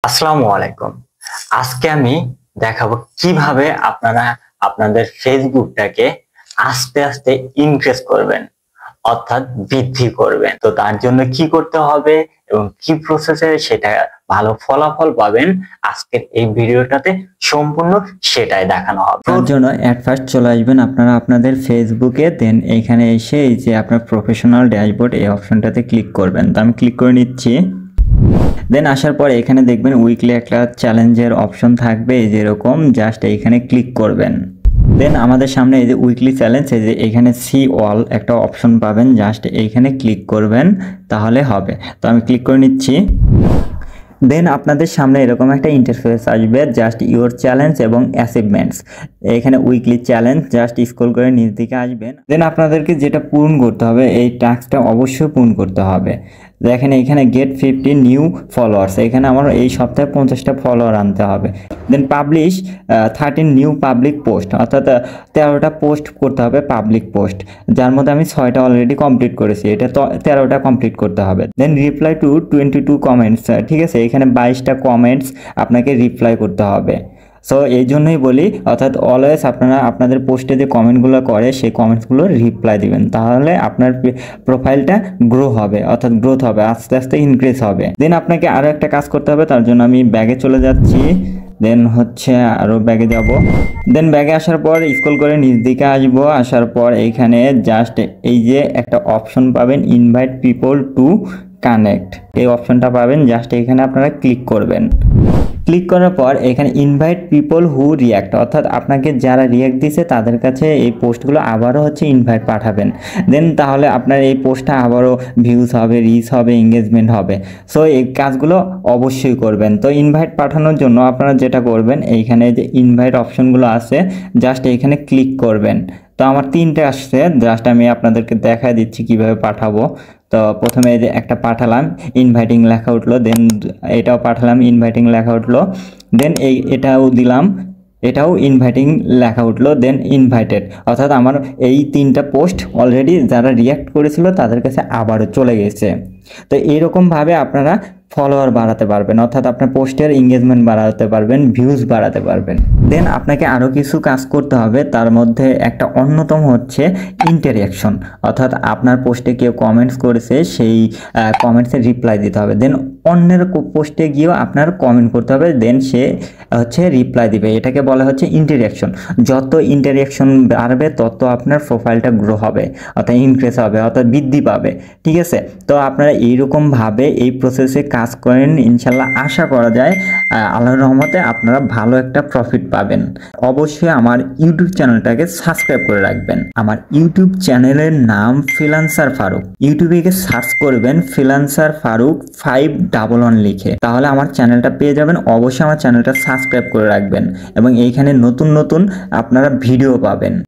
আসসালামু আলাইকুম। আজকে আমি দেখাবো কিভাবে আপনারা আপনাদের ফেসবুকটাকে আস্তে আস্তে ইনক্রিজ করবেন, অর্থাৎ বৃদ্ধি করবেন। তো তার জন্য কি করতে হবে এবং কি প্রসেসে সেটা ভালো ফলাফল পাবেন, আজকের এই ভিডিওটাতে সম্পূর্ণ সেটাই দেখানো হবে। তার জন্য অ্যাট ফার্স্ট চলে আসবেন আপনারা আপনাদের ফেসবুকে, দেন এখানে এসে এই যে আপনার প্রফেশনাল ড্যাশবোর্ড এই অপশনটাতে ক্লিক করবেন। তো আমি ক্লিক করে নিচ্ছি। দেন আসার পরে এখানে দেখবেন উইকলি একটা চ্যালেঞ্জের অপশন থাকবে, এই যেরকম জাস্ট এইখানে ক্লিক করবেন। দেন আমাদের সামনে এই যে উইকলি চ্যালেঞ্জ, এই যে এখানে সি অল একটা অপশন পাবেন, জাস্ট এইখানে ক্লিক করবেন, তাহলে হবে। তো আমি ক্লিক করে নিচ্ছি। দেন আপনাদের সামনে এরকম একটা ইন্টারফেস আসবে, জাস্ট ইওর চ্যালেঞ্জ এবং অ্যাচিভমেন্টস। এখানে উইকলি চ্যালেঞ্জ, জাস্ট স্ক্রল করে নিচ দিকে আসবেন। দেন আপনাদেরকে যেটা পূরণ করতে হবে, এই টাস্কটা অবশ্যই পূরণ করতে হবে। দেখেন এখানে গেট 50 নিউ ফলোয়ার্স, এখানে আমার এই সপ্তাহে 50টা ফলোয়ার আনতে হবে। দেন পাবলিশ 13 নিউ পাবলিক পোস্ট, অর্থাৎ 13টা পোস্ট করতে হবে, পাবলিক পোস্ট, যার মধ্যে আমি 6টা অলরেডি কমপ্লিট করেছি, এটা তো 13টা কমপ্লিট করতে হবে। দেন রিপ্লাই টু 22 কমেন্টস, ঠিক আছে, এখানে 22টা কমেন্টস আপনাকে রিপ্লাই করতে হবে। সো এই জন্যই বলি, অর্থাৎ অলওয়েজ আপনারা আপনাদের পোস্টে যে কমেন্টগুলো করে সেই কমেন্টসগুলো রিপ্লাই দিবেন, তাহলে আপনার প্রোফাইলটা গ্রো হবে, অর্থাৎ গ্রোথ হবে, আস্তে আস্তে ইনক্রিজ হবে। দেন আপনাকে আরও একটা কাজ করতে হবে, তার জন্য আমি ব্যাগে চলে যাচ্ছি। দেন আরও ব্যাগে যাব। দেন ব্যাগে আসার পর স্ক্রল করে নিচ দিকে আসবো। আসার পর এইখানে জাস্ট এই যে একটা অপশন পাবেন, ইনভাইট পিপল টু কানেক্ট, এই অপশনটা পাবেন, জাস্ট এখানে আপনারা ক্লিক করবেন। ক্লিক করার পর এখানে ইনভাইট পিপল হু রিয়াক্ট, অর্থাৎ আপনাকে যারা রিয়াক্ট দিছে তাদের কাছে এই পোস্টগুলো আবারও ইনভাইট পাঠাবেন। দেন তাহলে আপনার এই পোস্টটা আবারও ভিউজ হবে, রিচ হবে, এঙ্গেজমেন্ট হবে। সো এই কাজগুলো অবশ্যই করবেন। তো ইনভাইট পাঠানোর জন্য আপনারা যেটা করবেন, এইখানে যে ইনভাইট অপশনগুলো আছে, জাস্ট এইখানে ক্লিক করবেন। তো আমার 3টে আসছে, জাস্ট আমি আপনাদেরকে দেখা দিচ্ছি কিভাবে পাঠাবো। তো প্রথমে এই যে একটা পাঠালাম, ইনভাইটিং লেখা উঠলো, দেন এটাও পাঠালাম, ইনভাইটিং লেখা উঠলো, দেন এটাও দিলাম, এটাও ইনভাইটিং লেখা উঠলো, দেন ইনভাইটেড, অর্থাৎ আমার এই 3টা পোস্ট অলরেডি যারা রিয়াক্ট করেছিল তাদের কাছে আবারও চলে গেছে। তো এইরকমভাবে আপনারা ফলোয়ার বাড়াতে পারবেন, অর্থাৎ আপনার পোস্টের এঙ্গেজমেন্ট বাড়াতে পারবেন, ভিউজ বাড়াতে পারবেন। দেন আপনাকে আরও কিছু কাজ করতে হবে, তার মধ্যে একটা অন্যতম হচ্ছে ইন্টারঅ্যাকশন, অর্থাৎ আপনার পোস্টে কেউ কমেন্টস করেছে, সেই কমেন্টসের রিপ্লাই দিতে হবে। দেন অন্যের পোস্টে গিয়েও আপনার কমেন্ট করতে হবে, দেন সে রিপ্লাই দিবে, এটাকে বলা হচ্ছে ইন্টারঅ্যাকশন। যত ইন্টারঅ্যাকশন বাড়বে তত আপনার প্রোফাইলটা গ্রো হবে, অর্থাৎ ইনক্রিজ হবে, অর্থাৎ বৃদ্ধি পাবে, ঠিক আছে। তো আপনারা এইরকমভাবে এই প্রসেসে কাজ করেন, ইনশাল্লাহ আশা করা যায় আল্লাহর রহমতে আপনারা ভালো একটা প্রফিট পাবেন। অবশ্যই আমার ইউটিউব চ্যানেলটাকে সাবস্ক্রাইব করে রাখবেন। আমার ইউটিউব চ্যানেলের নাম ফ্রিল্যান্সার ফারুক। ইউটিউবে গিয়ে সার্চ করবেন ফ্রিল্যান্সার ফারুক 511 লিখে, তাহলে আমার চ্যানেলটা পেয়ে যাবেন। অবশ্যই আমার চ্যানেলটা সাবস্ক্রাইব করে রাখবেন এবং এইখানে নতুন নতুন আপনারা ভিডিও পাবেন।